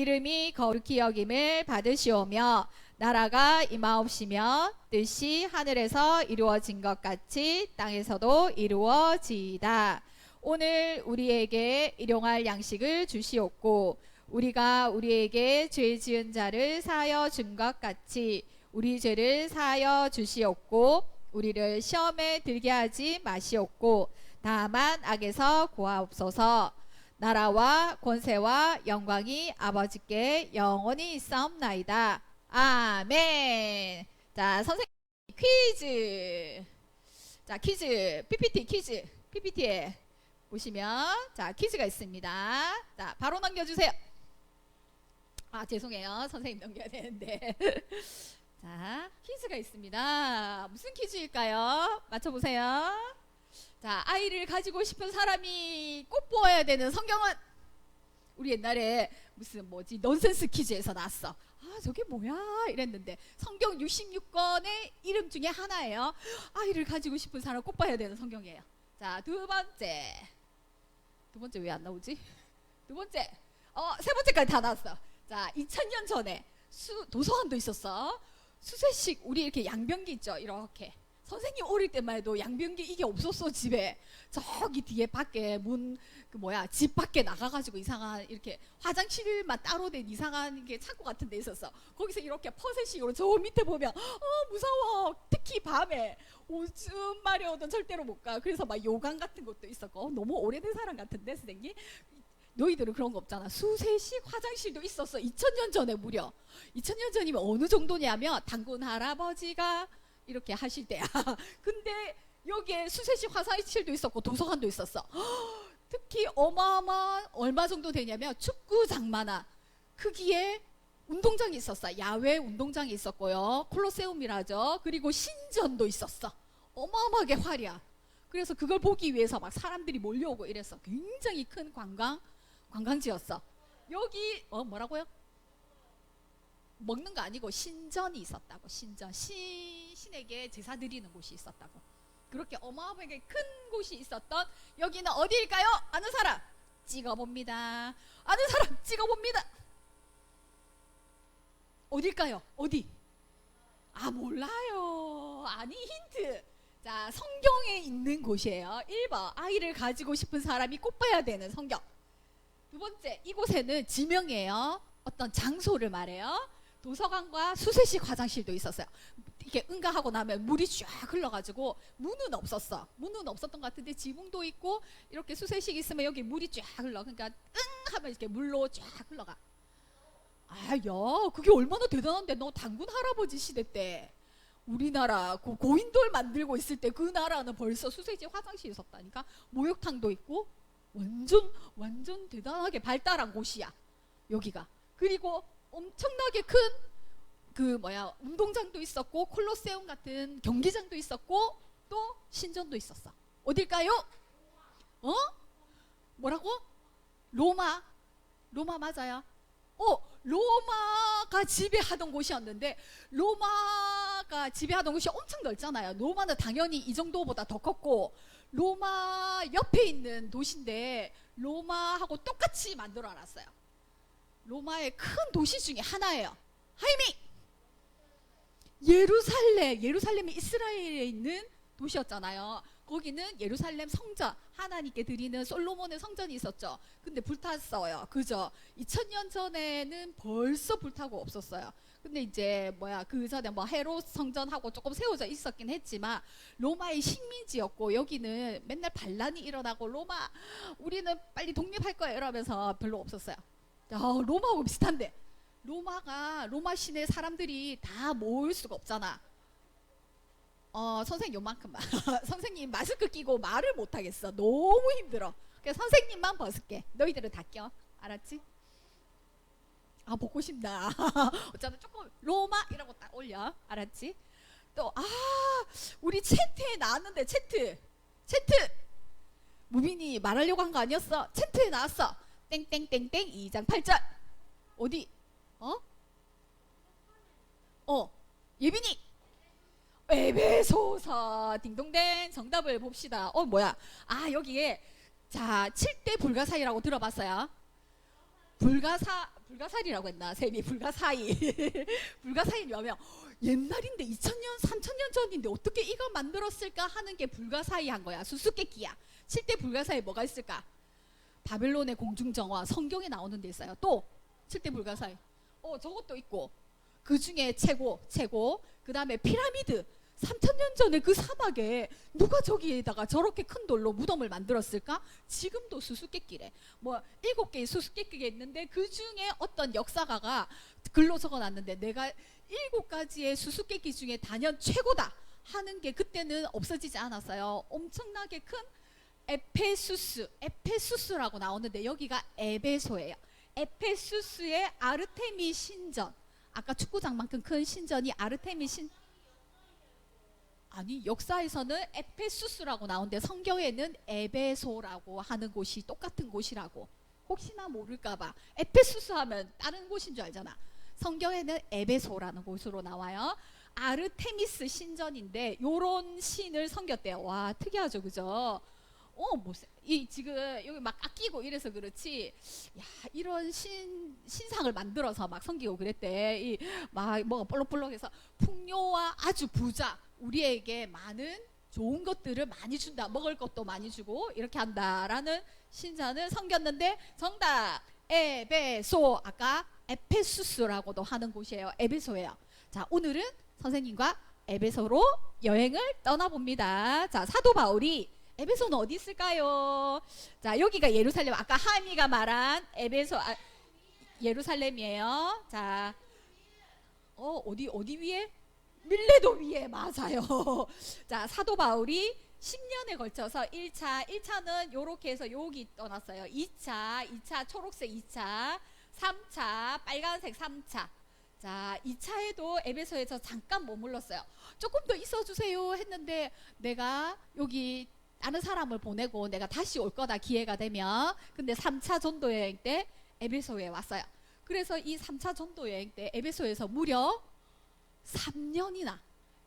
이름이 거룩히 여김을 받으시오며 나라가 임하옵시며 뜻이 하늘에서 이루어진 것 같이 땅에서도 이루어지이다. 오늘 우리에게 일용할 양식을 주시옵고 우리가 우리에게 죄 지은 자를 사하여 준 것 같이 우리 죄를 사하여 주시옵고 우리를 시험에 들게 하지 마시옵고 다만 악에서 구하옵소서. 나라와 권세와 영광이 아버지께 영원히 있사옵나이다. 아멘. 자, 선생님 퀴즈. 자, 퀴즈 PPT 퀴즈 PPT에 보시면 자 퀴즈가 있습니다. 자, 바로 넘겨주세요. 아, 죄송해요. 선생님 넘겨야 되는데. 자, 퀴즈가 있습니다. 무슨 퀴즈일까요? 맞춰보세요. 자, 아이를 가지고 싶은 사람이 꼭 보아야 되는 성경은 우리 옛날에 무슨 뭐지 넌센스 퀴즈에서 나왔어. 아, 저게 뭐야 이랬는데 성경 66권의 이름 중에 하나예요. 아이를 가지고 싶은 사람 꼭 봐야 되는 성경이에요. 자, 두 번째 왜 안 나오지? 두 번째 세 번째까지 다 나왔어. 자, 2000년 전에 도서관도 있었어. 수세식 우리 이렇게 양변기 있죠. 이렇게 선생님 어릴 때만 해도 양변기 이게 없었어. 집에 저기 뒤에 밖에 문 집 밖에 나가가지고 이상한 이렇게 화장실만 따로 된 이상한 게 창고 같은 데 있었어. 거기서 이렇게 퍼센식으로 저 밑에 보면 무서워. 특히 밤에 오줌 마려우던 절대로 못 가. 그래서 막 요강 같은 것도 있었고 너무 오래된 사람 같은데 선생님 너희들은 그런 거 없잖아. 수세식 화장실도 있었어. 2000년 전에 무려. 2000년 전이면 어느 정도냐면 당군 할아버지가 이렇게 하실 때야. 근데 여기에 수세식 화장실도 있었고 도서관도 있었어. 특히 어마어마한 얼마 정도 되냐면 축구장만한 크기의 운동장이 있었어. 야외 운동장이 있었고요. 콜로세움이라죠. 그리고 신전도 있었어. 어마어마하게 화려한. 그래서 그걸 보기 위해서 막 사람들이 몰려오고 이랬어. 굉장히 큰 관광지였어. 여기 뭐라고요? 먹는 거 아니고 신전이 있었다고. 신전. 신에게 제사 드리는 곳이 있었다고. 그렇게 어마어마하게 큰 곳이 있었던 여기는 어디일까요? 아는 사람 찍어봅니다. 아는 사람 찍어봅니다. 어딜까요? 어디? 아, 몰라요. 아니, 힌트. 자, 성경에 있는 곳이에요. 1번 아이를 가지고 싶은 사람이 꼭 봐야 되는 성경. 두 번째, 이곳에는 지명이에요. 어떤 장소를 말해요. 도서관과 수세식 화장실도 있었어요. 이렇게 응가하고 나면 물이 쫙 흘러가지고 문은 없었어. 문은 없었던 것 같은데 지붕도 있고 이렇게 수세식 있으면 여기 물이 쫙 흘러. 그러니까 응 하면 이렇게 물로 쫙 흘러가. 아, 야, 그게 얼마나 대단한데. 너 당군 할아버지 시대 때 우리나라 고인돌 만들고 있을 때 그 나라는 벌써 수세식 화장실이 있었다니까. 목욕탕도 있고 완전 대단하게 발달한 곳이야 여기가. 그리고 엄청나게 큰 운동장도 있었고 콜로세움 같은 경기장도 있었고 또 신전도 있었어. 어딜까요? 뭐라고? 로마 맞아요. 로마가 지배하던 곳이었는데 로마가 지배하던 곳이 엄청 넓잖아요. 로마는 당연히 이 정도보다 더 컸고 로마 옆에 있는 도시인데 로마하고 똑같이 만들어놨어요. 로마의 큰 도시 중에 하나예요. 하이미! 예루살렘이 이스라엘에 있는 도시였잖아요. 거기는 예루살렘 성전, 하나님께 드리는 솔로몬의 성전이 있었죠. 근데 불탔어요. 그죠? 2000년 전에는 벌써 불타고 없었어요. 근데 이제 그 전에 헤롯 성전하고 조금 세워져 있었긴 했지만 로마의 식민지였고 여기는 맨날 반란이 일어나고 로마 우리는 빨리 독립할 거야 이러면서 별로 없었어요. 로마하고 비슷한데 로마 시내 사람들이 다 모을 수가 없잖아. 선생님 요만큼만. 선생님 마스크 끼고 말을 못하겠어. 너무 힘들어. 그래서 선생님만 벗을게. 너희들은 다 껴. 알았지? 아, 벗고 싶다. 어쩌면 조금 로마 이라고 딱 올려. 알았지? 또 우리 채트에 나왔는데 채트 무빈이 말하려고 한 거 아니었어? 채트에 나왔어. 땡땡땡땡 2장 8절 어디? 예빈이 에베소서 딩동댕 정답을 봅시다. 여기에 자 7대 불가사의라고 들어봤어요? 불가사리라고 했나? 셈이 불가사의. 불가사의는 뭐냐면 옛날인데 2000년, 3000년 전인데 어떻게 이거 만들었을까 하는 게 불가사의한 거야. 수수께끼야. 7대 불가사의 뭐가 있을까? 바벨론의 공중정화 성경에 나오는 데 있어요. 또 7대 불가사의. 저것도 있고 그 중에 최고. 그 다음에 피라미드. 3000년 전에 그 사막에 누가 저기에다가 저렇게 큰 돌로 무덤을 만들었을까? 지금도 수수께끼래. 뭐 7개의 수수께끼가 있는데 그 중에 어떤 역사가가 글로 적어놨는데 내가 7가지의 수수께끼 중에 단연 최고다 하는 게 그때는 없어지지 않았어요. 엄청나게 큰 에페수스라고 나오는데 여기가 에베소예요. 에페수스의 아르테미 신전. 아까 축구장만큼 큰 신전이 아르테미 아니 역사에서는 에페수스라고 나오는데 성경에는 에베소라고 하는 곳이 똑같은 곳이라고. 혹시나 모를까봐 에페수스 하면 다른 곳인 줄 알잖아. 성경에는 에베소라는 곳으로 나와요. 아르테미스 신전인데 요런 신을 섬겼대요. 와 특이하죠, 그죠? 지금 여기 막 아끼고 이래서 그렇지. 야 이런 신상을 만들어서 막 섬기고 그랬대. 막 뭐가 볼록볼록해서 풍요와 아주 부자. 우리에게 많은 좋은 것들을 많이 준다. 먹을 것도 많이 주고 이렇게 한다라는 신전을 섬겼는데 정답 에베소. 아까 에페수스라고도 하는 곳이에요. 에베소예요. 자 오늘은 선생님과 에베소로 여행을 떠나봅니다. 자 사도 바울이 에베소는 어디 있을까요? 자 여기가 예루살렘. 아까 하미가 말한 에베소 예루살렘이에요. 자 어디 위에? 밀레도 위에. 맞아요. 자 사도 바울이 10년에 걸쳐서 1차는 요렇게 해서 여기 떠났어요. 2차 초록색 2차, 3차 빨간색 3차. 자 2차에도 에베소에서 잠깐 머물렀어요. 조금 더 있어주세요 했는데 내가 여기 다른 사람을 보내고 내가 다시 올 거다 기회가 되면. 근데 3차 전도 여행 때 에베소에 왔어요. 그래서 이 3차 전도 여행 때 에베소에서 무려 3년이나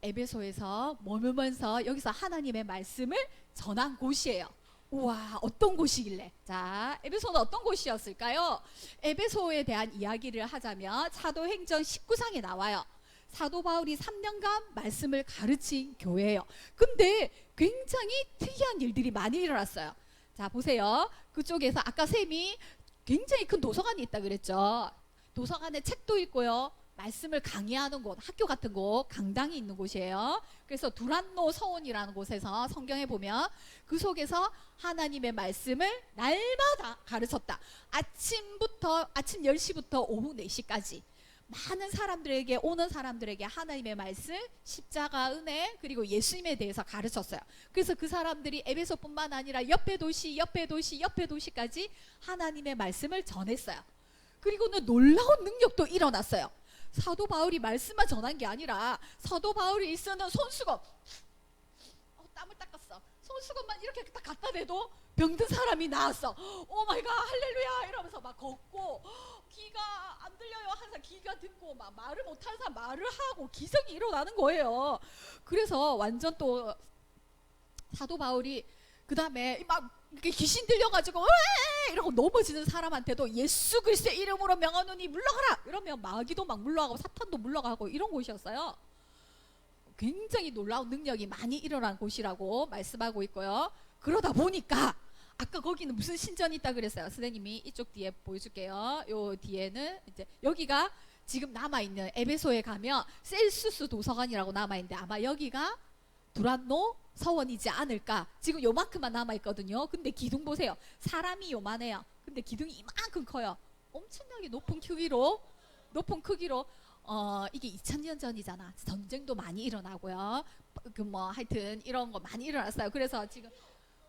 에베소에서 머물면서 여기서 하나님의 말씀을 전한 곳이에요. 우와 어떤 곳이길래. 자 에베소는 어떤 곳이었을까요? 에베소에 대한 이야기를 하자면 사도행전 19장에 나와요. 사도 바울이 3년간 말씀을 가르친 교회예요. 근데 굉장히 특이한 일들이 많이 일어났어요. 자 보세요. 그쪽에서 아까 쌤이 굉장히 큰 도서관이 있다 그랬죠. 도서관에 책도 있고요. 말씀을 강의하는 곳, 학교 같은 곳, 강당이 있는 곳이에요. 그래서 두란노 서원이라는 곳에서 성경에 보면 그 속에서 하나님의 말씀을 날마다 가르쳤다. 아침 10시부터 오후 4시까지 많은 사람들에게, 오는 사람들에게 하나님의 말씀, 십자가 은혜, 그리고 예수님에 대해서 가르쳤어요. 그래서 그 사람들이 에베소뿐만 아니라 옆에 도시까지 하나님의 말씀을 전했어요. 그리고는 놀라운 능력도 일어났어요. 사도 바울이 말씀만 전한 게 아니라 사도 바울이 쓰는 손수건, 땀을 닦았어. 손수건만 이렇게 딱 갖다 대도 병든 사람이 나았어. 오 마이 갓 할렐루야 이러면서 막 걷고, 귀가 안 들려요 항상 귀가 듣고, 막 말을 못하는 사람 말을 하고 기적이 일어나는 거예요. 그래서 완전 또 사도 바울이 그 다음에 막 이렇게 귀신 들려가지고 이러고 넘어지는 사람한테도 예수 그리스도의 이름으로 명하노니 물러가라 이러면 마귀도 막 물러가고 사탄도 물러가고 이런 곳이었어요. 굉장히 놀라운 능력이 많이 일어난 곳이라고 말씀하고 있고요. 그러다 보니까 아까 거기는 무슨 신전이 있다 그랬어요. 선생님이 이쪽 뒤에 보여줄게요. 요 뒤에는 이제 여기가 지금 남아있는, 에베소에 가면 셀수스 도서관이라고 남아있는데 아마 여기가 두란노 서원이지 않을까. 지금 요만큼만 남아있거든요. 근데 기둥 보세요. 사람이 요만해요. 근데 기둥이 이만큼 커요. 엄청나게 높은 크기로 이게 2000년 전이잖아. 전쟁도 많이 일어나고요. 하여튼 이런 거 많이 일어났어요. 그래서 지금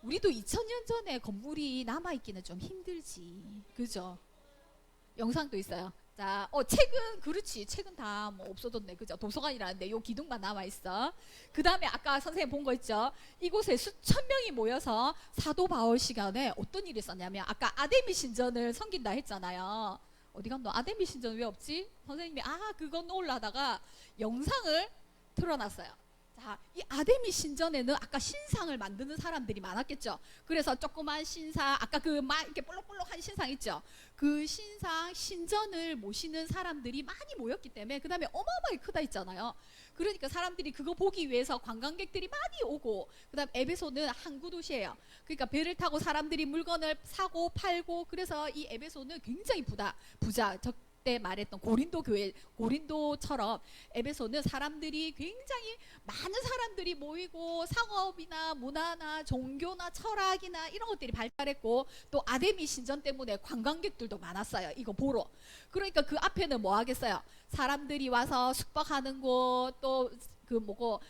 우리도 2000년 전에 건물이 남아있기는 좀 힘들지. 그죠? 영상도 있어요. 자, 책은, 그렇지. 책은 다 뭐 없어졌네. 그죠? 도서관이라는데 요 기둥만 남아있어. 그 다음에 아까 선생님 본 거 있죠? 이곳에 수천 명이 모여서 사도 바울 시간에 어떤 일이 있었냐면, 아까 아데미 신전을 섬긴다 했잖아요. 어디 갔노? 아데미 신전 왜 없지? 선생님이 그거 놓으려다가 영상을 틀어놨어요. 자, 이 아데미 신전에는 아까 신상을 만드는 사람들이 많았겠죠. 그래서 조그만 신상, 아까 그 막 이렇게 볼록볼록한 신상 있죠. 그 신상, 신전을 모시는 사람들이 많이 모였기 때문에 그 다음에 어마어마하게 크다 있잖아요. 그러니까 사람들이 그거 보기 위해서 관광객들이 많이 오고, 그 다음 에베소는 항구 도시예요. 그러니까 배를 타고 사람들이 물건을 사고 팔고, 그래서 이 에베소는 굉장히 부자. 때 말했던 고린도 교회, 고린도처럼 에베소는 사람들이 굉장히 많은 사람들이 모이고 상업이나 문화나 종교나 철학이나 이런 것들이 발달했고, 또 아데미 신전 때문에 관광객들도 많았어요. 이거 보러. 그러니까 그 앞에는 뭐 하겠어요? 사람들이 와서 숙박하는 곳, 또 그 뭐고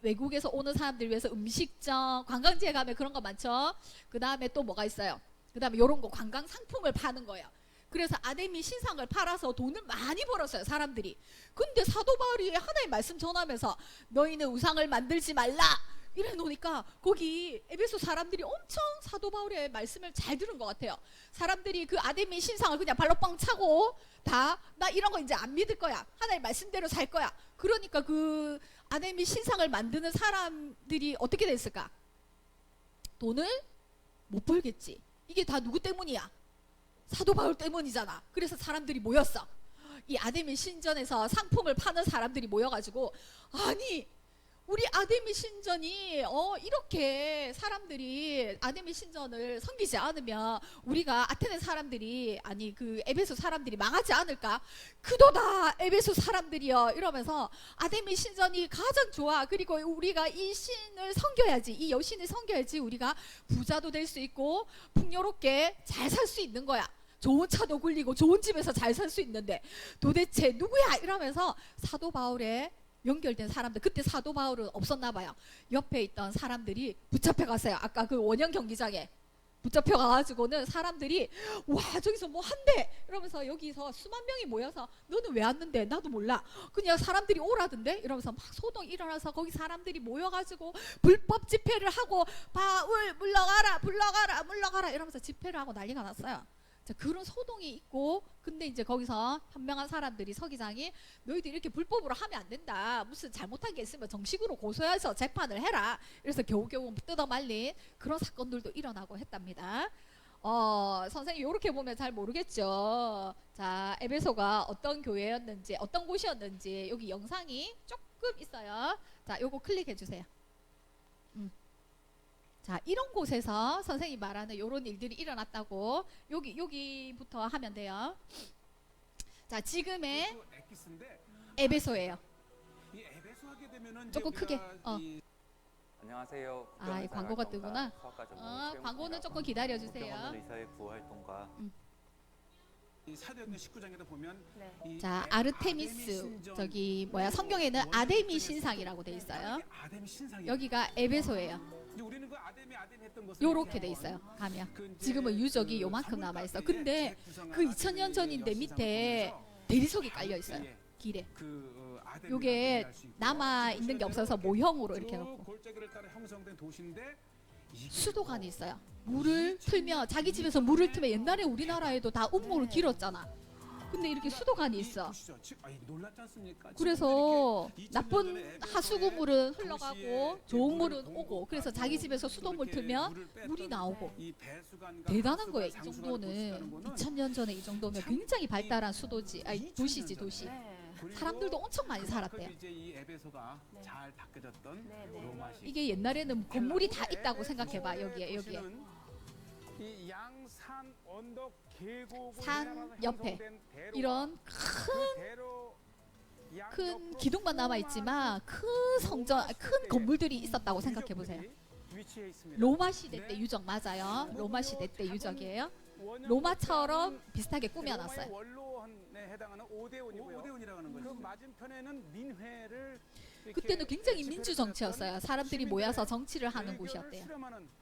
외국에서 오는 사람들 위해서 음식점, 관광지에 가면 그런 거 많죠. 그 다음에 또 뭐가 있어요? 그 다음에 이런 거 관광 상품을 파는 거예요. 그래서 아데미 신상을 팔아서 돈을 많이 벌었어요, 사람들이. 근데 사도 바울이 하나님 말씀 전하면서 너희는 우상을 만들지 말라 이래 놓으니까 거기 에베소 사람들이 엄청 사도 바울의 말씀을 잘 들은 것 같아요. 사람들이 그 아데미 신상을 그냥 발로 뻥 차고 다 나 이런 거 이제 안 믿을 거야, 하나님 말씀대로 살 거야. 그러니까 그 아데미 신상을 만드는 사람들이 어떻게 됐을까? 돈을 못 벌겠지. 이게 다 누구 때문이야? 사도 바울 때문이잖아. 그래서 사람들이 모였어. 이 아데미 신전에서 상품을 파는 사람들이 모여가지고, 아니 우리 아데미 신전이 이렇게 사람들이 아데미 신전을 섬기지 않으면 우리가 아테네 사람들이, 아니 그 에베소 사람들이 망하지 않을까? 그도다 에베소 사람들이여 이러면서 아데미 신전이 가장 좋아. 그리고 우리가 이 신을 섬겨야지, 이 여신을 섬겨야지 우리가 부자도 될 수 있고 풍요롭게 잘 살 수 있는 거야. 좋은 차도 굴리고 좋은 집에서 잘 살 수 있는데 도대체 누구야? 이러면서 사도 바울의 연결된 사람들, 그때 사도 바울은 없었나 봐요. 옆에 있던 사람들이 붙잡혀 갔어요. 아까 그 원형 경기장에 붙잡혀 가가지고는 사람들이 와 저기서 뭐 한대 이러면서 여기서 수만 명이 모여서 너는 왜 왔는데? 나도 몰라. 그냥 사람들이 오라던데 이러면서 막 소동이 일어나서 거기 사람들이 모여가지고 불법 집회를 하고 바울 물러가라 이러면서 집회를 하고 난리가 났어요. 자, 그런 소동이 있고, 근데 이제 거기서 현명한 사람들이, 서기장이 너희들 이렇게 불법으로 하면 안 된다, 무슨 잘못한 게 있으면 정식으로 고소해서 재판을 해라. 그래서 겨우겨우 뜯어 말린 그런 사건들도 일어나고 했답니다. 선생님 이렇게 보면 잘 모르겠죠. 자, 에베소가 어떤 교회였는지, 어떤 곳이었는지 여기 영상이 조금 있어요. 자, 요거 클릭해 주세요. 자, 이런 곳에서 선생님이 말하는 이런 일들이 일어났다고 여기부터 하면 돼요. 자, 지금의 에베소예요. 조금 크게. 안녕하세요. 아, 이 광고가 뜨구나. 광고는 조금 기다려 주세요. 의사의 구호활동가. 이 사도행전 19장에도 보면 자, 아르테미스, 저기 뭐야, 성경에는 아데미 신상이라고 돼 있어요. 여기가 에베소예요. 우리는 그 아데미 했던 것을 요렇게 돼 있어요. 가면 지금은 유적이 요만큼 남아 있어. 근데 그 2000년 전인데 밑에 대리석이 깔려 있어요. 길에. 요게 남아 있는 게 없어서 모형으로 이렇게 놓고. 골짜기를 따라 형성된 도시인데 수도관이 있어요. 물을 틀면, 자기 집에서 물을 틀면, 옛날에 우리나라에도 다 운물을 길었잖아. 근데 이렇게 수도관이 있어. 놀랍지 않습니까? 그래서 나쁜 하수구물은 흘러가고 좋은 물은 오고, 그래서 자기 집에서 수도물 틀면 물이 나오고. 대단한 거예요. 이 정도는 2000년 전에 이 정도면 굉장히 발달한 수도지, 아니 도시지, 도시. 사람들도 엄청 많이 살았대요. 이제 이 에베소가 잘 닦여졌던 로마식. 이게 옛날에는 건물이 다 있다고 생각해봐. 여기에 이 양산 언덕 계곡 산 옆에 이런 큰 기둥만 남아 있지만 큰 성전, 큰 건물들이 있었다고 생각해 보세요. 로마 시대 때 유적 맞아요. 로마 시대 때 유적이에요. 로마처럼 비슷하게 꾸며놨어요. 원로원에 해당하는 오데온이라고 하는 거죠. 그 맞은편에는 민회를 그때는 굉장히 민주 정치였어요. 사람들이 모여서 정치를 하는 곳이었대요.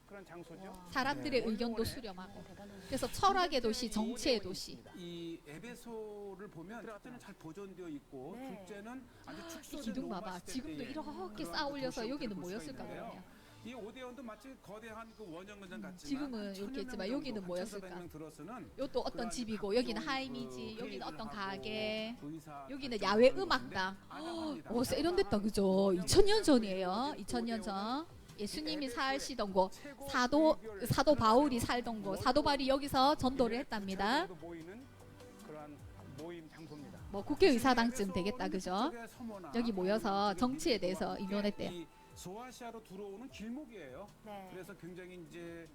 그런 장소죠. 사람들의 의견도 수렴하고. 그래서 철학의 도시, 정치의 도시. 이 에베소를 보면 첫째는 잘 보존되어 있고, 둘째는 아주 축소된 기둥 봐봐. 로마 시대 지금도 때의 이렇게 그런 쌓아 올려서 도시 여기는 형태를 볼 수가 모였을까 있는데요. 그러면. 이 오대원도 마치 거대한 그 원형근장 같지만 지금은 이렇게 있지만 여기는 뭐였을까? 1,400명 들어서는 요또 어떤 그러한 집이고 여기는 각종 하이미지, 그 여기는 어떤 회의를 가게, 하고 의사 여기는 결정 야외 이런 음악당. 것인데 안 합니다. 오, 세련됐다 그죠? 2000년 전이에요. 2000년 전. 예수님이 사시던 곳, 사도 바울이 살던 곳, 사도 바울이 여기서 전도를 했답니다. 모이는 그러한 모임 장소입니다. 뭐 국회의사당쯤 되겠다 그죠? 여기 모여서 정치에 대해서 의논했대요. 이 소아시아로 들어오는 길목이에요. 네. 그래서 굉장히 이제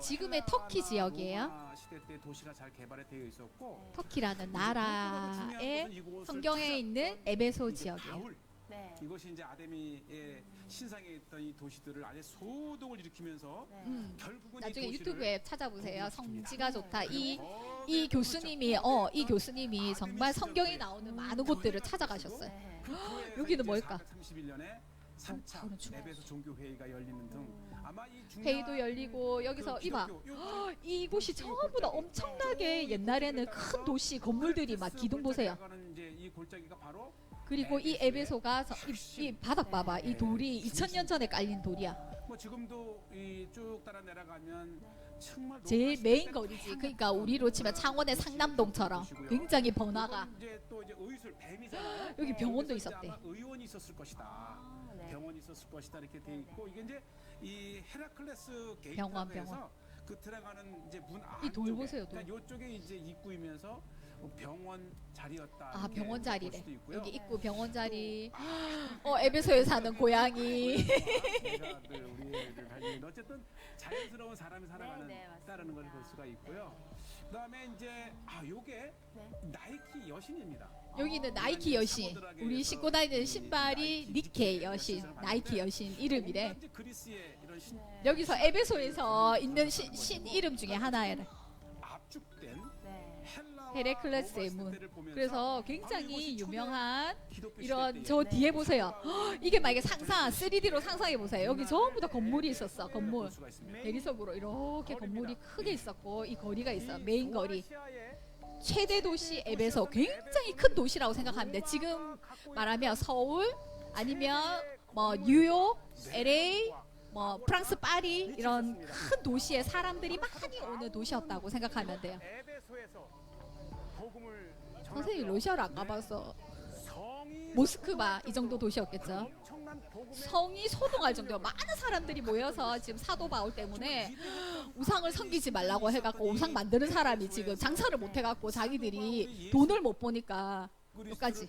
지금의 헬라나 터키 지역이에요. 로마 시대 때 도시가 잘 개발이 되어 있었고 터키라는 나라의 성경에 있는 에베소 지역이에요. 바울 네. 이것이 이제 아데미의 신상에 있던 이 도시들을 아예 소동을 일으키면서 네. 결국은 나중에 이 도시를 유튜브에 찾아보세요. 성지가 좋다. 이 거기에 교수님이 정말 성경에 나오는 많은 곳들을 찾아가셨어요. 네. 여기는 뭘까? 431년에 3차 그거는 좀- 에베소 종교 회의가 열리는 등 아마 이 중요한 회의도 열리고 여기서 그 이봐. 기독교, 요 이곳이 전부 다 엄청나게 옛날에는 큰 도시 건물들이 막 기둥 보세요. 이제 이 골짜기가 바로 그리고 이 에베소가 이 바닥 봐봐. 이 돌이 2000년 전에 깔린 돌이야. 뭐 지금도 이 쭉 따라 내려가면 정말 제일 높은 메인 시대 거리지. 때 그러니까 우리로 치면 창원의 상남동처럼 굉장히 번화가. 이건 이제 또 이제 의술 뱀이잖아요. 여기 병원도 그래서 이제 있었대. 아마 의원이 있었을 것이다. 아, 네. 병원이 있었을 것이다 이렇게 돼 네, 있고 이게 이제 이 헤라클레스 병원, 게이트라고 해서 그 들어가는 이제 문 이 돌 안쪽에 보세요, 돌. 그러니까 이쪽에 이제 입구이면서 병원 자리였다. 아, 이렇게 병원 볼 자리래. 수도 있고요. 여기 입구 병원 자리. 에베소에 사는 고양이. 의사들 우리 애들 달리는 어쨌든 자연스러운 사람이 살아가는 네, 맞습니다. 따르는 걸 볼 수가 있고요. 그다음에 이제 요게 네. 나이키 여신입니다. 여기는 나이키 여신. 우리 신고 다니는 신발이 니케 여신, 나이키 여신 이름이래. 뭔가 이제 그리스의 이런 네. 여기서 에베소에서 있는 신 이름 중에 하나예요. 압축된 네. 헬라와 헤레클레스의 로마 문. 시대를 보면서 그래서 굉장히 유명한 기독교 이런 시대 저 때의 뒤에 보세요. 이게 만약에 3D로 상상해 보세요. 여기 전부 다 건물이 있었어. 건물. 볼 수가 있습니다. 대리석으로 이렇게 건물이 크게 있었고 이 거리가 있어. 이 메인 거리. 소아시아의 최대 도시 에베소. 굉장히 큰 도시라고 생각하면 돼. 지금 말하면 서울 아니면 뭐 뉴욕, LA, 뭐 프랑스 파리 이런 큰 도시에 사람들이 많이 오는 도시였다고 생각하면 돼요. 에베소에서 복음을 선생님 전하며 러시아를 안 가봐서 성이 모스크바 이 정도 도시였겠죠. 엄청난 복음의 성이 소동할 정도로 많은 사람들이 모여서 지금 사도 바울 때문에 우상을 섬기지 말라고 해갖고 우상 만드는 사람이 지금 장사를 못 해갖고 자기들이 돈을 못 보니까 여기까지.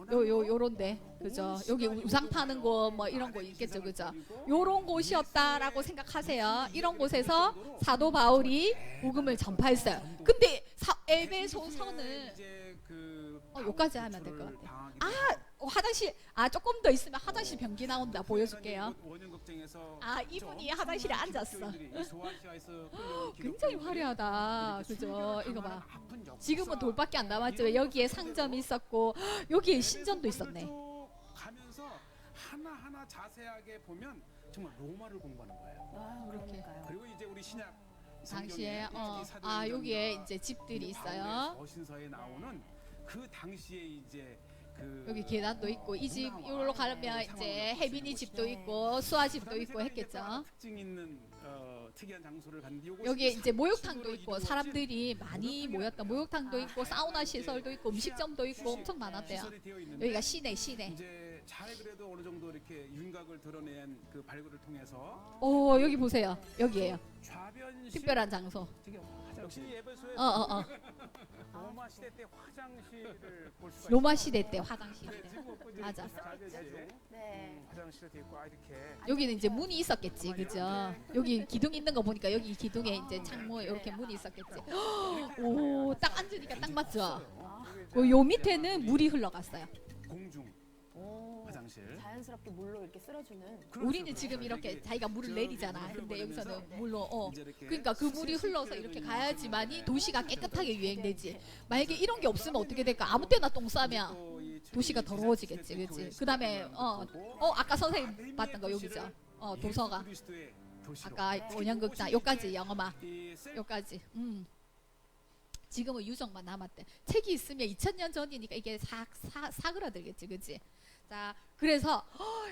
요런데 그죠. 여기 우상 파는 곳 뭐 이런 거 있겠죠, 그죠. 요런 곳이었다라고 생각하세요. 이런 곳에서 사도 바울이 복음을 전파했어요. 근데 에베소서는 여기까지 하면 될 것 같아. 화장실 조금 더 있으면 화장실 변기 나온다 보여줄게요. 이분이 화장실에 앉았어. 굉장히 화려하다. 그죠? 이거 봐. 지금은 돌밖에 안 남았지만 여기에 상점이 있었고 여기에 신전도 있었네. 가면서 하나하나 자세하게 보면 정말 로마를 공부하는 거예요. 아, 그러니까요. 그리고 이제 우리 신약 당시에 성경에 특히 사도행전, 여기에 이제 집들이 있어요. 어신서에 나오는 그 당시에 이제 여기 계단도 있고 이 집 이리로 가면 이제 혜빈이 집도 있고 수아 집도 있고 했겠죠. 특징 있는 특이한 장소를 갔는데 여기에 이제 목욕탕도 있고 사람들이 많이 모였다. 목욕탕도 있고 사우나 시설도 있고 음식점도 있고 엄청 많았대요. 여기가 시내. 이제 잘 그래도 어느 정도 이렇게 윤곽을 드러낸 그 발굴을 통해서 여기 보세요. 여기에요. 좌변 특별한 장소. 역시 에베소에 로마 시대 때 화장실을 볼 수가 로마 시대 때 화장실. 맞아. 네. 화장실에 돼 있고 이렇게 여기는 이제 문이 있었겠지, 그죠? 여기 기둥 있는 거 보니까 여기 기둥에 이제 창문 이렇게 문이 있었겠지. 오, 딱 앉으니까 딱 맞죠? 요 밑에는 물이 흘러갔어요. 공중 오, 화장실. 자연스럽게 물로 이렇게 쓸어주는. 우리는 지금 이렇게 자기가 물을 내리잖아. 근데 여기서는 물로 그러니까 그 물이 흘러서 이렇게 가야지만이 도시가 깨끗하게 유행되지. 만약에 이런 게 없으면 어떻게 될까? 아무 때나 똥 싸면 도시가 더러워지겠지, 그렇지? 그다음에 아까 선생님 봤던 거 여기죠. 도서가 아까 원형극장 요까지 영어마 요까지. 지금은 유적만 남았대. 책이 있으면 2000년 전이니까 이게 사그라들겠지, 그렇지? 자, 그래서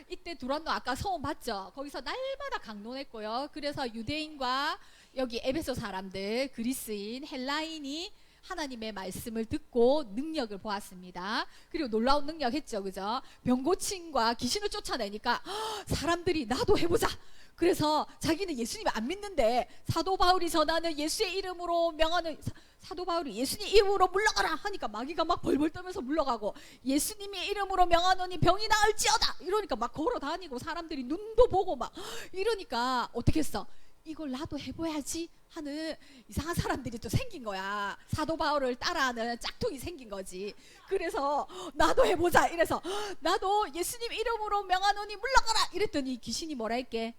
이때 두란노 아까 소원 봤죠? 거기서 날마다 강론했고요. 그래서 유대인과 여기 에베소 사람들, 그리스인, 헬라인이 하나님의 말씀을 듣고 능력을 보았습니다. 그리고 놀라운 능력 했죠. 그죠? 병 고침과 귀신을 쫓아내니까 사람들이 나도 해보자. 그래서 자기는 예수님 안 믿는데 사도 바울이 전하는 예수의 이름으로 명하는 사도 바울이 예수님 이름으로 물러가라 하니까 마귀가 막 벌벌 떨면서 물러가고 예수님의 이름으로 명하노니 병이 나을지어다 이러니까 막 걸어 다니고 사람들이 눈도 보고 막 이러니까 어떻게 했어? 이걸 나도 해봐야지 하는 이상한 사람들이 또 생긴 거야. 사도 바울을 따라하는 짝퉁이 생긴 거지. 그래서 나도 해보자 이래서 나도 예수님 이름으로 명하노니 물러가라 이랬더니 귀신이 뭐라 했게?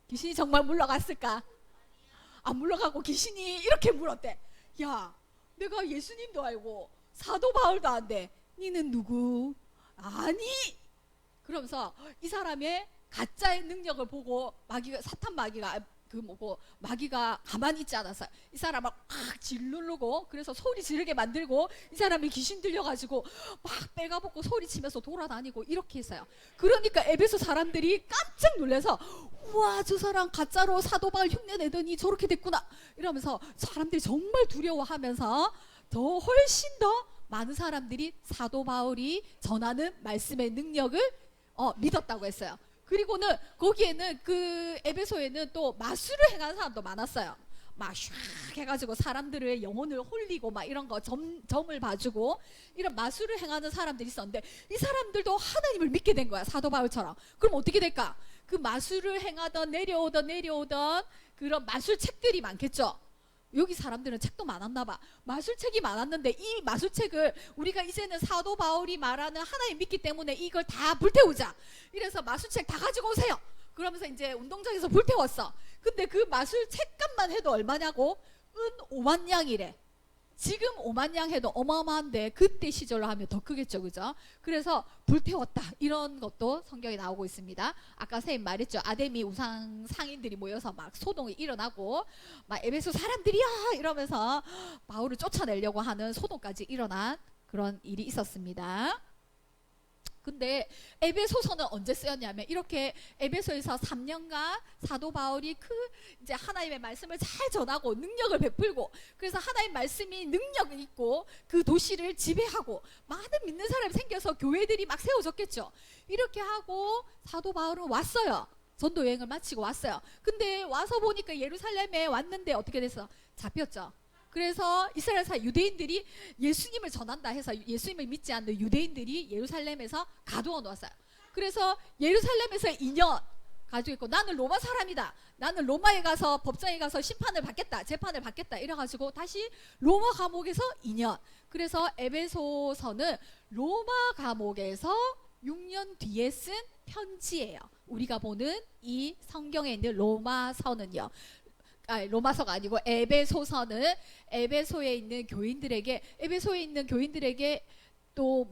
귀신이 정말 물러갔을까? 안 물러가고 귀신이 이렇게 물었대. 야, 내가 예수님도 알고 사도 바울도 안 돼. 니는 누구? 아니. 그러면서 이 사람의 가짜의 능력을 보고 마귀가 사탄 마귀가 마귀가 가만히 있지 않았어요. 이 사람을 막 짓누르고 그래서 소리 지르게 만들고 이 사람이 귀신 들려가지고 막 빼가벗고 소리치면서 돌아다니고 이렇게 했어요. 그러니까 에베소 사람들이 깜짝 놀라서 우와 저 사람 가짜로 사도 바울 흉내내더니 저렇게 됐구나 이러면서 사람들이 정말 두려워하면서 더 훨씬 더 많은 사람들이 사도 바울이 전하는 말씀의 능력을 믿었다고 했어요. 그리고는 거기에는 그 에베소에는 또 마술을 행하는 사람도 많았어요. 막 슉 해가지고 사람들의 영혼을 홀리고 막 이런 거 점을 봐주고 이런 마술을 행하는 사람들이 있었는데 이 사람들도 하나님을 믿게 된 거야. 사도 바울처럼. 그럼 어떻게 될까? 그 마술을 행하던 내려오던 그런 마술책들이 많겠죠. 여기 사람들은 책도 많았나 봐. 마술책이 많았는데 이 마술책을 우리가 이제는 사도 바울이 말하는 하나님 믿기 때문에 이걸 다 불태우자. 이래서 마술책 다 가지고 오세요. 그러면서 이제 운동장에서 불태웠어. 근데 그 마술책값만 해도 얼마냐고? 은 5만 양이래. 지금 5만 양 해도 어마어마한데 그때 시절로 하면 더 크겠죠. 그죠? 그래서 불태웠다. 이런 것도 성경에 나오고 있습니다. 아까 선생님 말했죠. 아데미 우상 상인들이 모여서 막 소동이 일어나고 막 에베소 사람들이야 이러면서 바울을 쫓아내려고 하는 소동까지 일어난 그런 일이 있었습니다. 근데 에베소서는 언제 쓰였냐면 이렇게 에베소에서 3년간 사도 바울이 이제 하나님의 말씀을 잘 전하고 능력을 베풀고 그래서 하나님 말씀이 능력이 있고 그 도시를 지배하고 많은 믿는 사람이 생겨서 교회들이 막 세워졌겠죠. 이렇게 하고 사도 바울은 왔어요. 전도 여행을 마치고 왔어요. 근데 와서 보니까 예루살렘에 왔는데 어떻게 됐어? 잡혔죠. 그래서 이스라엘 유대인들이 예수님을 전한다 해서 예수님을 믿지 않는 유대인들이 예루살렘에서 가두어 놓았어요. 그래서 예루살렘에서 2년 가지고 있고 나는 로마 사람이다. 나는 로마에 가서 법정에 가서 심판을 받겠다. 재판을 받겠다. 이래가지고 다시 로마 감옥에서 2년. 그래서 에베소서는 로마 감옥에서 6년 뒤에 쓴 편지예요. 우리가 보는 이 성경에 있는 로마서는요. 로마서가 아니고 에베소서는 에베소에 있는 교인들에게 또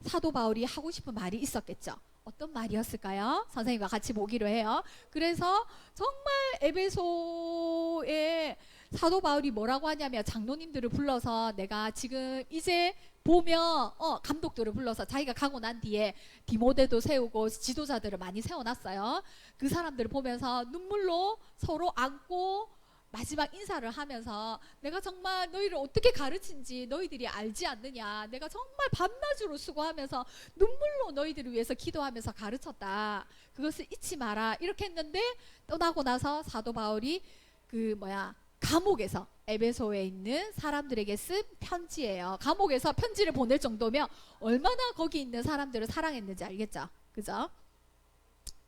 사도 바울이 하고 싶은 말이 있었겠죠. 어떤 말이었을까요? 선생님과 같이 보기로 해요. 그래서 정말 에베소에 사도 바울이 뭐라고 하냐면 장로님들을 불러서 내가 지금 이제 보면 감독들을 불러서 자기가 가고 난 뒤에 디모데도 세우고 지도자들을 많이 세워놨어요. 그 사람들을 보면서 눈물로 서로 안고 마지막 인사를 하면서 내가 정말 너희를 어떻게 가르친지 너희들이 알지 않느냐. 내가 정말 밤낮으로 수고하면서 눈물로 너희들을 위해서 기도하면서 가르쳤다. 그것을 잊지 마라. 이렇게 했는데 떠나고 나서 사도 바울이 감옥에서 에베소에 있는 사람들에게 쓴 편지예요. 감옥에서 편지를 보낼 정도면 얼마나 거기 있는 사람들을 사랑했는지 알겠죠? 그죠?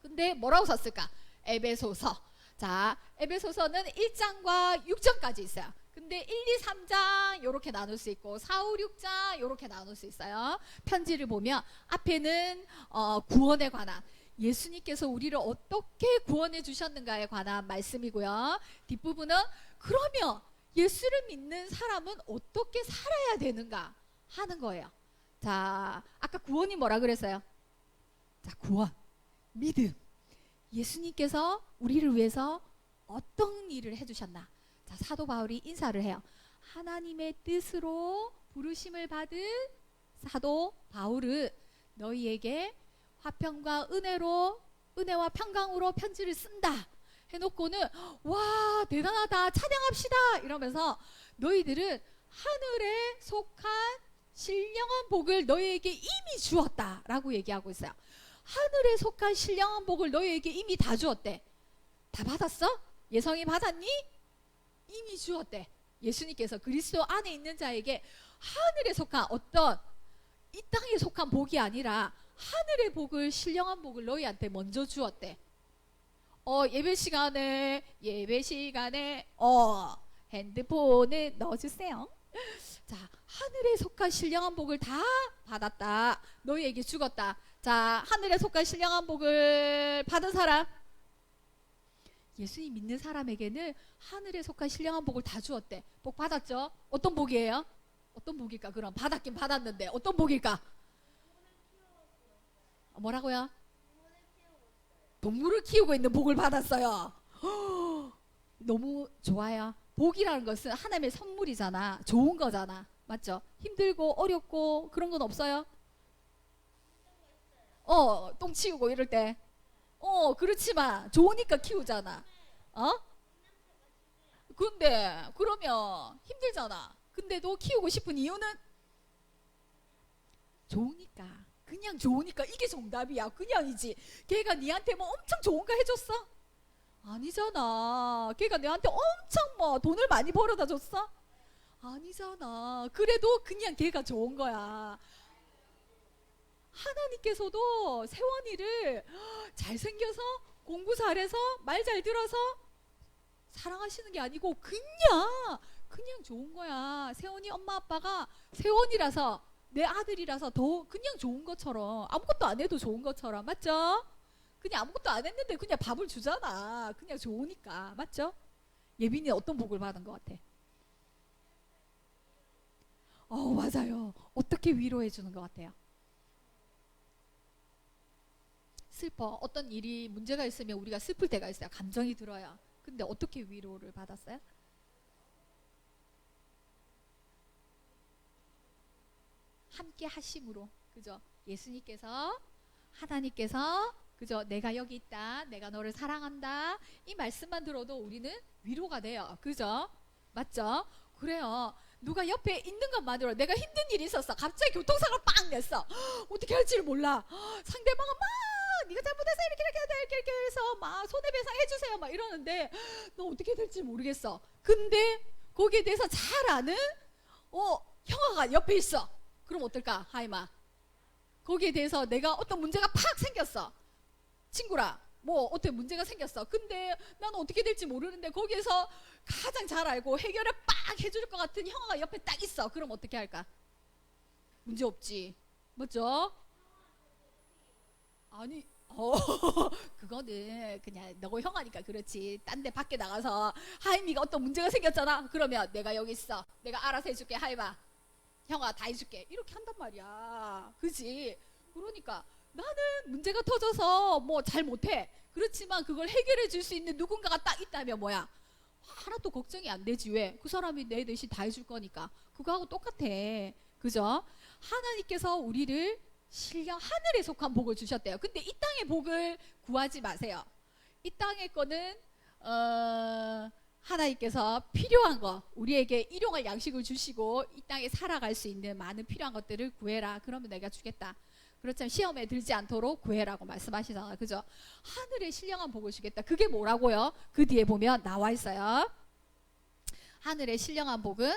근데 뭐라고 썼을까? 에베소서. 자, 에베소서는 1장과 6장까지 있어요. 근데 1, 2, 3장 이렇게 나눌 수 있고 4, 5, 6장 이렇게 나눌 수 있어요. 편지를 보면 앞에는 구원에 관한 예수님께서 우리를 어떻게 구원해 주셨는가에 관한 말씀이고요. 뒷부분은 그러면 예수를 믿는 사람은 어떻게 살아야 되는가 하는 거예요. 자, 아까 구원이 뭐라 그랬어요? 자, 구원, 믿음. 예수님께서 우리를 위해서 어떤 일을 해주셨나? 자, 사도 바울이 인사를 해요. 하나님의 뜻으로 부르심을 받은 사도 바울은 너희에게 화평과 은혜와 평강으로 편지를 쓴다 해놓고는 와 대단하다 찬양합시다 이러면서 너희들은 하늘에 속한 신령한 복을 너희에게 이미 주었다라고 얘기하고 있어요. 하늘에 속한 신령한 복을 너희에게 이미 다 주었대. 다 받았어? 예성이 받았니? 이미 주었대. 예수님께서 그리스도 안에 있는 자에게 하늘에 속한 어떤 이 땅에 속한 복이 아니라 하늘의 복을 신령한 복을 너희한테 먼저 주었대. 예배 시간에 핸드폰을 넣어주세요. 자, 하늘에 속한 신령한 복을 다 받았다. 너희에게 죽었다. 자, 하늘에 속한 신령한 복을 받은 사람, 예수님 믿는 사람에게는 하늘에 속한 신령한 복을 다 주었대. 복 받았죠? 어떤 복이에요? 어떤 복일까? 그럼 받았긴 받았는데 어떤 복일까? 뭐라고요? 동물을 키우고 있는 복을 받았어요. 너무 좋아요. 복이라는 것은 하나님의 선물이잖아. 좋은 거잖아. 맞죠? 힘들고 어렵고 그런 건 없어요? 똥 치우고 이럴 때. 그렇지만 좋으니까 키우잖아. 근데 그러면 힘들잖아. 근데도 키우고 싶은 이유는 좋으니까. 그냥 좋으니까. 이게 정답이야. 그냥이지. 걔가 니한테 뭐 엄청 좋은 거 해줬어? 아니잖아. 걔가 너한테 엄청 뭐 돈을 많이 벌어다 줬어? 아니잖아. 그래도 그냥 걔가 좋은 거야. 하나님께서도 세원이를 잘생겨서 공부 잘해서 말 잘 들어서 사랑하시는 게 아니고 그냥 좋은 거야. 세원이 엄마 아빠가 세원이라서 내 아들이라서 더 그냥 좋은 것처럼, 아무것도 안 해도 좋은 것처럼. 맞죠? 그냥 아무것도 안 했는데 그냥 밥을 주잖아. 그냥 좋으니까. 맞죠? 예빈이 어떤 복을 받은 것 같아? 맞아요. 어떻게 위로해 주는 것 같아요? 슬퍼. 어떤 일이 문제가 있으면 우리가 슬플 때가 있어요. 감정이 들어요. 근데 어떻게 위로를 받았어요? 함께 하심으로. 그죠? 예수님께서, 하나님께서, 그죠? 내가 여기 있다. 내가 너를 사랑한다. 이 말씀만 들어도 우리는 위로가 돼요. 그죠? 맞죠? 그래요. 누가 옆에 있는 것만으로 내가 힘든 일이 있었어. 갑자기 교통사고를 빵 냈어. 어떻게 할지를 몰라. 상대방은 막 네가 잘못해서 이렇게 해서 막 손해배상 해주세요 막 이러는데 너 어떻게 될지 모르겠어. 근데 거기에 대해서 잘 아는 형아가 옆에 있어. 그럼 어떨까? 하이마. 거기에 대해서 내가 어떤 문제가 팍 생겼어. 친구라 뭐 어떻게 문제가 생겼어. 근데 나는 어떻게 될지 모르는데 거기에서 가장 잘 알고 해결을 빡 해줄 것 같은 형아가 옆에 딱 있어. 그럼 어떻게 할까? 문제 없지. 맞죠? 아니 그거는 그냥 너 형아니까 그렇지. 딴 데 밖에 나가서 하임이가 어떤 문제가 생겼잖아. 그러면 내가 여기 있어. 내가 알아서 해줄게. 하임아 형아 다 해줄게. 이렇게 한단 말이야. 그지? 그러니까 나는 문제가 터져서 뭐 잘 못해. 그렇지만 그걸 해결해 줄 수 있는 누군가가 딱 있다면 뭐야? 하나도 걱정이 안 되지. 왜? 그 사람이 내 대신 다 해줄 거니까. 그거하고 똑같아. 그죠? 하나님께서 우리를 신령 하늘에 속한 복을 주셨대요. 근데 이 땅의 복을 구하지 마세요. 이 땅의 거는 하나님께서 필요한 거, 우리에게 일용할 양식을 주시고 이 땅에 살아갈 수 있는 많은 필요한 것들을 구해라. 그러면 내가 주겠다. 그렇지만 시험에 들지 않도록 구해라고 말씀하시잖아요. 그죠? 하늘에 신령한 복을 주겠다. 그게 뭐라고요? 그 뒤에 보면 나와 있어요. 하늘의 신령한 복은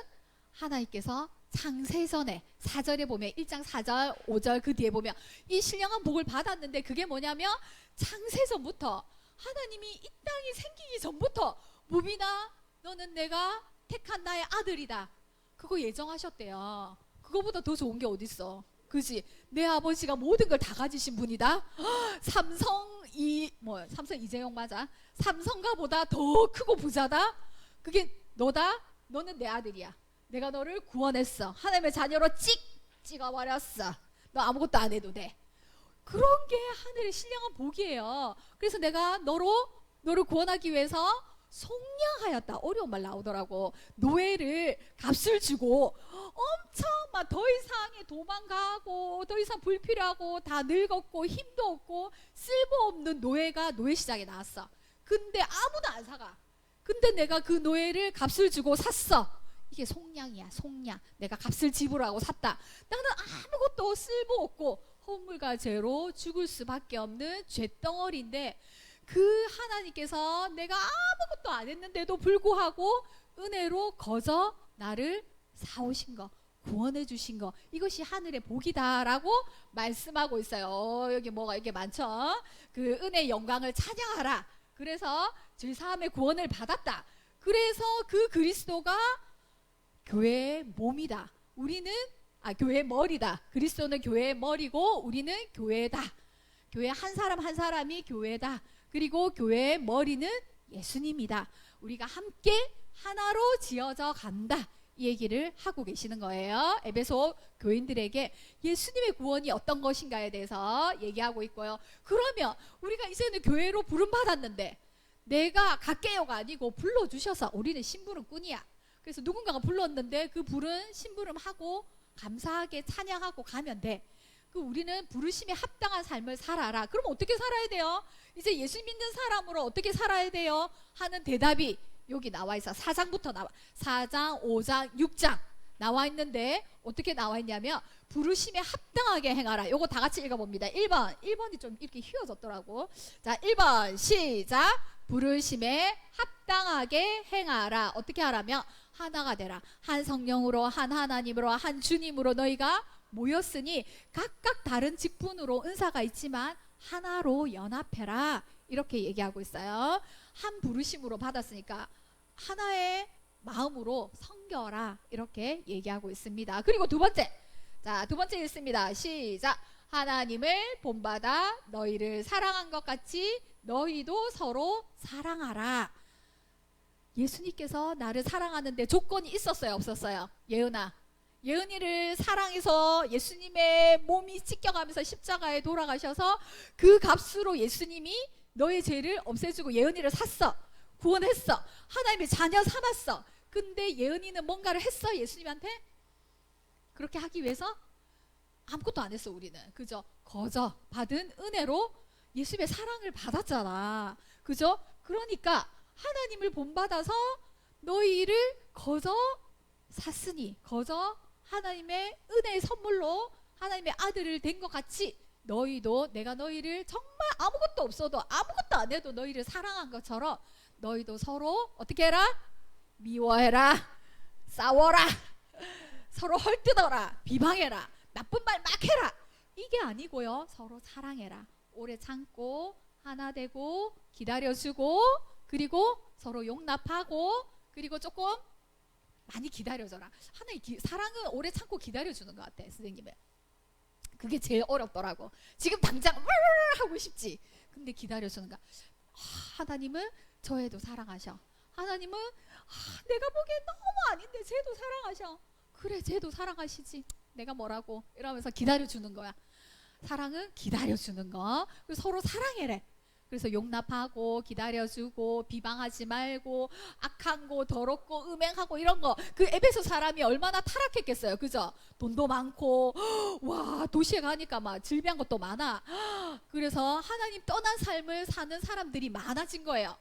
하나님께서 창세전에 4절에 보면 1장 4절 5절 그 뒤에 보면 이 신령한 복을 받았는데 그게 뭐냐면 창세전부터 하나님이 이 땅이 생기기 전부터 무비나 너는 내가 택한 나의 아들이다. 그거 예정하셨대요. 그거보다 더 좋은 게 어딨어. 그지? 내 아버지가 모든 걸 다 가지신 분이다. 삼성 이재용 맞아. 삼성가보다 더 크고 부자다. 그게 너다. 너는 내 아들이야. 내가 너를 구원했어. 하나님의 자녀로 찍어버렸어. 너 아무것도 안 해도 돼. 그런 게 하늘의 신령한 복이에요. 그래서 내가 너를 구원하기 위해서 속량하였다. 어려운 말 나오더라고. 노예를 값을 주고 엄청 막 더 이상의 도망가고 더 이상 불필요하고 다 늙었고 힘도 없고 쓸모없는 노예가 노예 시장에 나왔어. 근데 아무도 안 사가. 근데 내가 그 노예를 값을 주고 샀어. 이게 속량이야. 속량. 내가 값을 지불하고 샀다. 나는 아무것도 쓸모없고 허물과 죄로 죽을 수밖에 없는 죄덩어리인데 그 하나님께서 내가 아무것도 안 했는데도 불구하고 은혜로 거저 나를 사오신 거, 구원해 주신 거, 이것이 하늘의 복이다라고 말씀하고 있어요. 여기 뭐가 이렇게 많죠? 그 은혜의 영광을 찬양하라. 그래서 죄사함의 구원을 받았다. 그래서 그 그리스도가 교회의 몸이다. 우리는 교회의 머리다. 그리스도는 교회의 머리고 우리는 교회다. 교회 한 사람 한 사람이 교회다. 그리고 교회의 머리는 예수님이다. 우리가 함께 하나로 지어져 간다. 이 얘기를 하고 계시는 거예요. 에베소 교인들에게 예수님의 구원이 어떤 것인가에 대해서 얘기하고 있고요. 그러면 우리가 이제는 교회로 부름받았는데 내가 갈게요가 아니고 불러주셔서 우리는 심부름꾼이야. 그래서 누군가가 불렀는데 그 부른 심부름하고 감사하게 찬양하고 가면 돼. 그 우리는 부르심에 합당한 삶을 살아라. 그럼 어떻게 살아야 돼요? 이제 예수 믿는 사람으로 어떻게 살아야 돼요? 하는 대답이 여기 나와 있어. 4장부터 나와. 4장, 5장, 6장 나와 있는데 어떻게 나와 있냐면 부르심에 합당하게 행하라. 요거 다 같이 읽어봅니다. 1번이 좀 이렇게 휘어졌더라고. 자, 1번 시작. 부르심에 합당하게 행하라. 어떻게 하라면 하나가 되라. 한 성령으로 한 하나님으로 한 주님으로 너희가 모였으니 각각 다른 직분으로 은사가 있지만 하나로 연합해라. 이렇게 얘기하고 있어요. 한 부르심으로 받았으니까 하나의 마음으로 섬겨라. 이렇게 얘기하고 있습니다. 그리고 두 번째. 자, 두 번째 읽습니다. 시작. 하나님을 본받아 너희를 사랑한 것 같이 너희도 서로 사랑하라. 예수님께서 나를 사랑하는데 조건이 있었어요, 없었어요? 예은아, 예은이를 사랑해서 예수님의 몸이 찢겨가면서 십자가에 돌아가셔서 그 값으로 예수님이 너의 죄를 없애주고 예은이를 샀어. 구원했어. 하나님의 자녀 삼았어. 근데 예은이는 뭔가를 했어, 예수님한테? 그렇게 하기 위해서 아무것도 안 했어. 우리는 그죠? 거저 받은 은혜로 예수님의 사랑을 받았잖아. 그죠? 그러니까 하나님을 본받아서 너희를 거저 샀으니, 거저 하나님의 은혜의 선물로 하나님의 아들을 된 것 같이 너희도, 내가 너희를 정말 아무것도 없어도 아무것도 안 해도 너희를 사랑한 것처럼 너희도 서로 어떻게 해라? 미워해라. 싸워라. 서로 헐뜯어라. 비방해라. 나쁜 말 막 해라. 이게 아니고요. 서로 사랑해라. 오래 참고 하나 되고 기다려주고 그리고 서로 용납하고 그리고 조금 많이 기다려줘라. 하나의 사랑은 오래 참고 기다려주는 것 같아, 선생님은. 그게 제일 어렵더라고. 지금 당장 하고 싶지. 근데 기다려주는 거야. 하나님은 저애도 사랑하셔. 하나님은 내가 보기엔 너무 아닌데 쟤도 사랑하셔. 그래, 쟤도 사랑하시지. 내가 뭐라고 이러면서 기다려주는 거야. 사랑은 기다려주는 거. 그래서 서로 사랑해래. 그래서 용납하고 기다려주고 비방하지 말고 악한 거 더럽고 음행하고 이런 거. 그 에베소 사람이 얼마나 타락했겠어요. 그죠? 돈도 많고 와, 도시에 가니까 막 질비한 것도 많아. 그래서 하나님 떠난 삶을 사는 사람들이 많아진 거예요.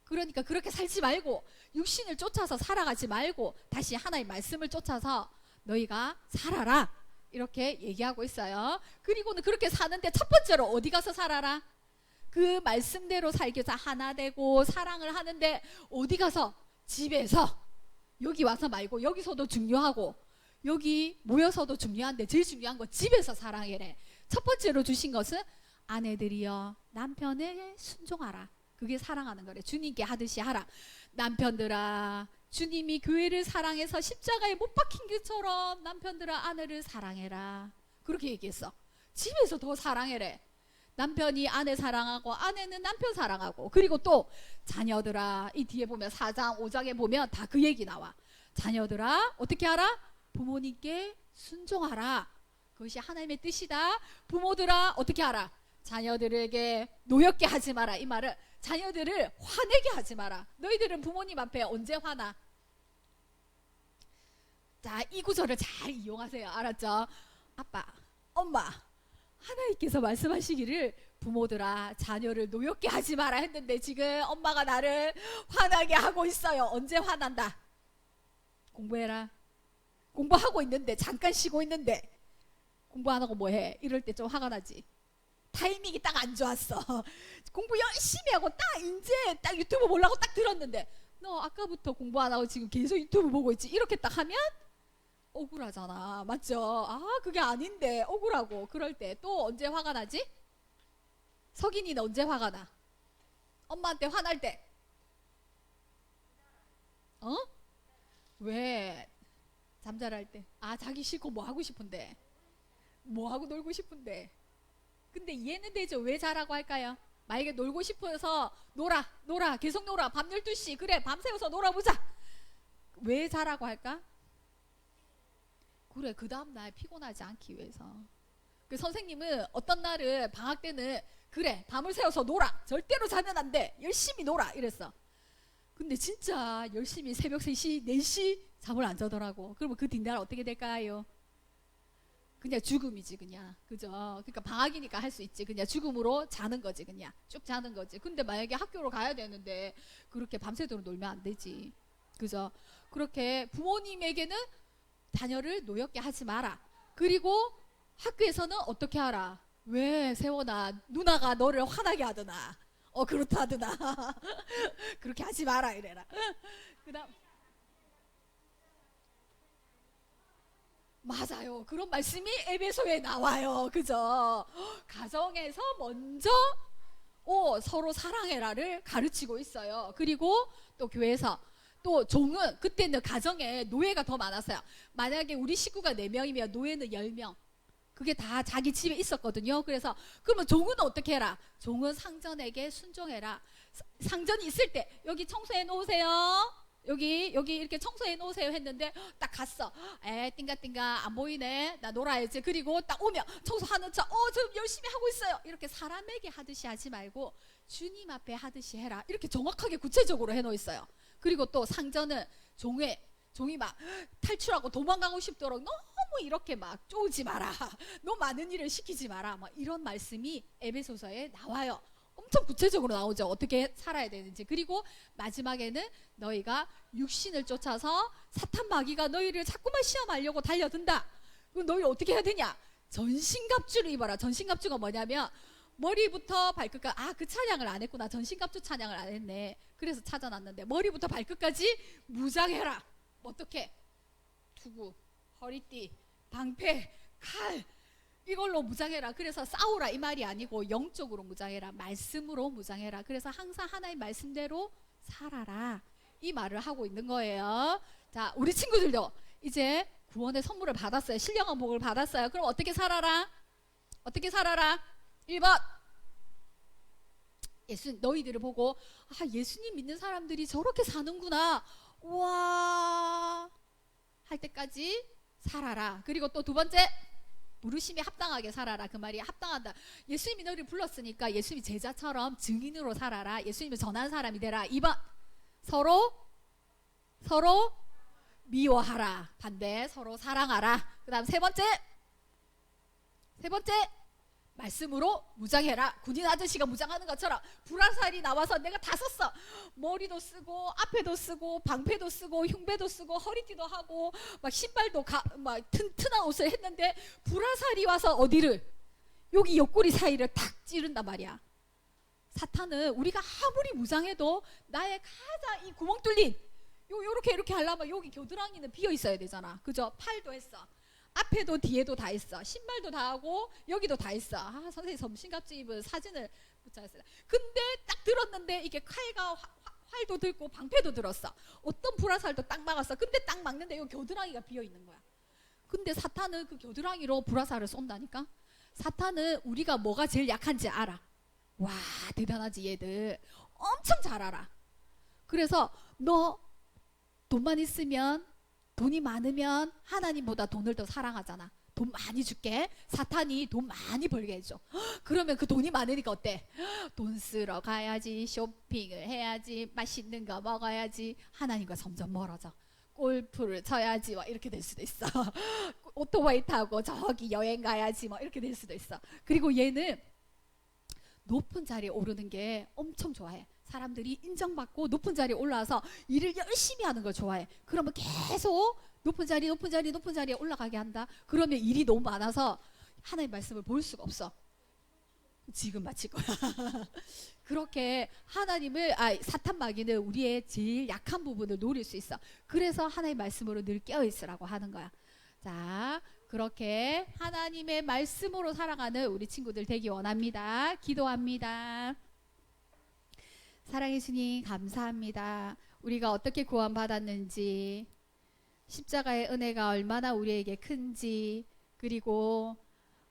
그러니까 그렇게 살지 말고 육신을 쫓아서 살아가지 말고 다시 하나님 말씀을 쫓아서 너희가 살아라. 이렇게 얘기하고 있어요. 그리고는 그렇게 사는데 첫 번째로 어디 가서 살아라? 그 말씀대로 살기 위해서 하나 되고 사랑을 하는데 어디 가서? 집에서. 여기 와서 말고 여기서도 중요하고 여기 모여서도 중요한데 제일 중요한 거 집에서 사랑해래. 첫 번째로 주신 것은 아내들이여 남편에 순종하라. 그게 사랑하는 거래. 주님께 하듯이 하라. 남편들아, 주님이 교회를 사랑해서 십자가에 못 박힌 것처럼 남편들아 아내를 사랑해라. 그렇게 얘기했어. 집에서 더 사랑해래. 남편이 아내 사랑하고 아내는 남편 사랑하고. 그리고 또 자녀들아, 이 뒤에 보면 4장 5장에 보면 다 그 얘기 나와. 자녀들아 어떻게 하라? 부모님께 순종하라. 그것이 하나님의 뜻이다. 부모들아 어떻게 하라? 자녀들에게 노엽게 하지 마라. 이 말은 자녀들을 화내게 하지 마라. 너희들은 부모님 앞에 언제 화나? 자, 이 구절을 잘 이용하세요. 알았죠? 아빠, 엄마, 하나님께서 말씀하시기를 부모들아 자녀를 노엽게 하지 마라 했는데 지금 엄마가 나를 화나게 하고 있어요. 언제 화난다? 공부해라. 공부하고 있는데, 잠깐 쉬고 있는데 공부 안 하고 뭐해? 이럴 때 좀 화가 나지. 타이밍이 딱 안 좋았어. 공부 열심히 하고 딱 이제 딱 유튜브 보려고 딱 들었는데 너 아까부터 공부 안 하고 지금 계속 유튜브 보고 있지. 이렇게 딱 하면 억울하잖아. 맞죠? 아, 그게 아닌데 억울하고. 그럴 때 또 언제 화가 나지? 석인이는 언제 화가 나? 엄마한테 화날 때. 어? 왜? 잠잘할 때. 아, 자기 싫고 뭐 하고 싶은데. 뭐 하고 놀고 싶은데. 근데 이해는 되죠. 왜 자라고 할까요? 만약에 놀고 싶어서 놀아 계속 놀아 밤 12시 그래 밤새워서 놀아보자. 왜 자라고 할까? 그래, 그 다음날 피곤하지 않기 위해서. 그 선생님은 어떤 날은 방학 때는 그래 밤을 새워서 놀아 절대로 자면 안 돼 열심히 놀아 이랬어. 근데 진짜 열심히 새벽 3시 4시 잠을 안 자더라고. 그러면 그 뒷날 어떻게 될까요? 그냥 죽음이지 그냥. 그죠? 그러니까 방학이니까 할 수 있지. 그냥 죽음으로 자는 거지. 그냥 쭉 자는 거지. 근데 만약에 학교로 가야 되는데 그렇게 밤새도록 놀면 안 되지. 그죠? 그렇게 부모님에게는 자녀를 노엽게 하지 마라. 그리고 학교에서는 어떻게 하라? 왜 세원아 누나가 너를 화나게 하더나. 그렇다 하더나. 그렇게 하지 마라 이래라. 그 다음 맞아요. 그런 말씀이 에베소에 나와요. 그죠? 가정에서 먼저 서로 사랑해라를 가르치고 있어요. 그리고 또 교회에서 또 종은 그때는 가정에 노예가 더 많았어요. 만약에 우리 식구가 4명이면 노예는 10명. 그게 다 자기 집에 있었거든요. 그래서 그러면 종은 어떻게 해라? 종은 상전에게 순종해라. 상전이 있을 때 여기 청소해 놓으세요. 여기 이렇게 청소해 놓으세요 했는데 딱 갔어. 띵가띵가 안 보이네. 나 놀아야지. 그리고 딱 오면 청소하는 척 저 열심히 하고 있어요. 이렇게 사람에게 하듯이 하지 말고 주님 앞에 하듯이 해라. 이렇게 정확하게 구체적으로 해놓 있어요. 그리고 또 상전은 종이 막 탈출하고 도망가고 싶도록 너무 이렇게 막 쪼우지 마라. 너무 많은 일을 시키지 마라. 막 이런 말씀이 에베소서에 나와요. 엄청 구체적으로 나오죠. 어떻게 살아야 되는지. 그리고 마지막에는 너희가 육신을 쫓아서 사탄 마귀가 너희를 자꾸만 시험하려고 달려든다. 그럼 너희 어떻게 해야 되냐? 전신갑주를 입어라. 전신갑주가 뭐냐면 머리부터 발끝까지. 그 찬양을 안 했구나. 전신갑주 찬양을 안 했네. 그래서 찾아놨는데 머리부터 발끝까지 무장해라. 어떻게? 투구, 허리띠, 방패, 칼 이걸로 무장해라. 그래서 싸우라 이 말이 아니고 영적으로 무장해라. 말씀으로 무장해라. 그래서 항상 하나님 말씀대로 살아라. 이 말을 하고 있는 거예요. 자, 우리 친구들도 이제 구원의 선물을 받았어요. 신령한 복을 받았어요. 그럼 어떻게 살아라? 어떻게 살아라? 1번 너희들을 보고 예수님 믿는 사람들이 저렇게 사는구나. 우와 할 때까지 살아라. 그리고 또 2번째 부르심에 합당하게 살아라. 그 말이 합당한다. 예수님이 너를 불렀으니까 예수님이 제자처럼 증인으로 살아라. 예수님을 전한 사람이 되라. 2번 서로 미워하라. 반대 서로 사랑하라. 그 다음 세 번째 말씀으로 무장해라. 군인 아저씨가 무장하는 것처럼 불화살이 나와서 내가 다 썼어. 머리도 쓰고 앞에도 쓰고 방패도 쓰고 흉배도 쓰고 허리띠도 하고 막 신발도 막 튼튼한 옷을 했는데 불화살이 와서 어디를? 여기 옆구리 사이를 탁 찌른단 말이야. 사탄은 우리가 아무리 무장해도 나의 가장 이 구멍 뚫린 이렇게 하려면 여기 겨드랑이는 비어 있어야 되잖아. 그죠? 팔도 했어. 앞에도 뒤에도 다 있어. 신발도 다 하고 여기도 다 있어. 선생님 점심갑주 입은 사진을 붙였어요. 근데 딱 들었는데 이게 칼과 활도 들고 방패도 들었어. 어떤 불화살도 딱 막았어. 근데 딱 막는데 여기 겨드랑이가 비어 있는 거야. 근데 사탄은 그 겨드랑이로 불화살을 쏜다니까. 사탄은 우리가 뭐가 제일 약한지 알아. 와 대단하지 얘들. 엄청 잘 알아. 그래서 너 돈만 있으면 돈이 많으면 하나님보다 돈을 더 사랑하잖아. 돈 많이 줄게. 사탄이 돈 많이 벌게 해줘. 그러면 그 돈이 많으니까 어때? 돈 쓰러 가야지, 쇼핑을 해야지, 맛있는 거 먹어야지. 하나님과 점점 멀어져. 골프를 쳐야지, 막 이렇게 될 수도 있어. 오토바이 타고 저기 여행 가야지, 뭐 이렇게 될 수도 있어. 그리고 얘는 높은 자리에 오르는 게 엄청 좋아해. 사람들이 인정받고 높은 자리에 올라와서 일을 열심히 하는 걸 좋아해. 그러면 계속 높은 자리에 올라가게 한다. 그러면 일이 너무 많아서 하나님 말씀을 볼 수가 없어. 지금 마칠 거야. 그렇게 사탄 마귀는 우리의 제일 약한 부분을 노릴 수 있어. 그래서 하나님 말씀으로 늘 깨어있으라고 하는 거야. 자, 그렇게 하나님의 말씀으로 살아가는 우리 친구들 되기 원합니다. 기도합니다. 사랑해 주님, 감사합니다. 우리가 어떻게 구원받았는지, 십자가의 은혜가 얼마나 우리에게 큰지, 그리고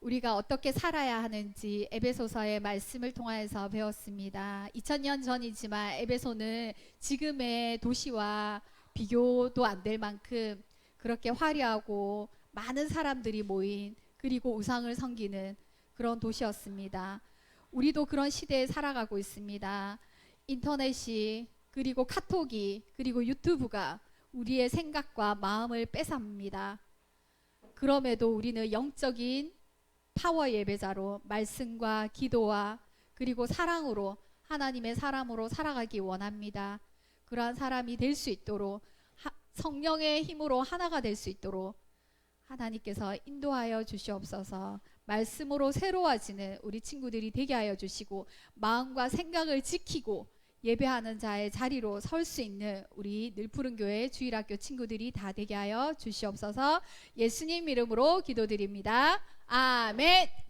우리가 어떻게 살아야 하는지 에베소서의 말씀을 통하여서 배웠습니다. 2000년 전이지만 에베소는 지금의 도시와 비교도 안 될 만큼 그렇게 화려하고 많은 사람들이 모인, 그리고 우상을 섬기는 그런 도시였습니다. 우리도 그런 시대에 살아가고 있습니다. 인터넷이, 그리고 카톡이, 그리고 유튜브가 우리의 생각과 마음을 뺏어갑니다. 그럼에도 우리는 영적인 파워 예배자로 말씀과 기도와 그리고 사랑으로, 하나님의 사람으로 살아가기 원합니다. 그러한 사람이 될 수 있도록, 성령의 힘으로 하나가 될 수 있도록 하나님께서 인도하여 주시옵소서. 말씀으로 새로워지는 우리 친구들이 되게 하여 주시고, 마음과 생각을 지키고 예배하는 자의 자리로 설 수 있는 우리 늘푸른교회 주일학교 친구들이 다 되게 하여 주시옵소서. 예수님 이름으로 기도드립니다. 아멘.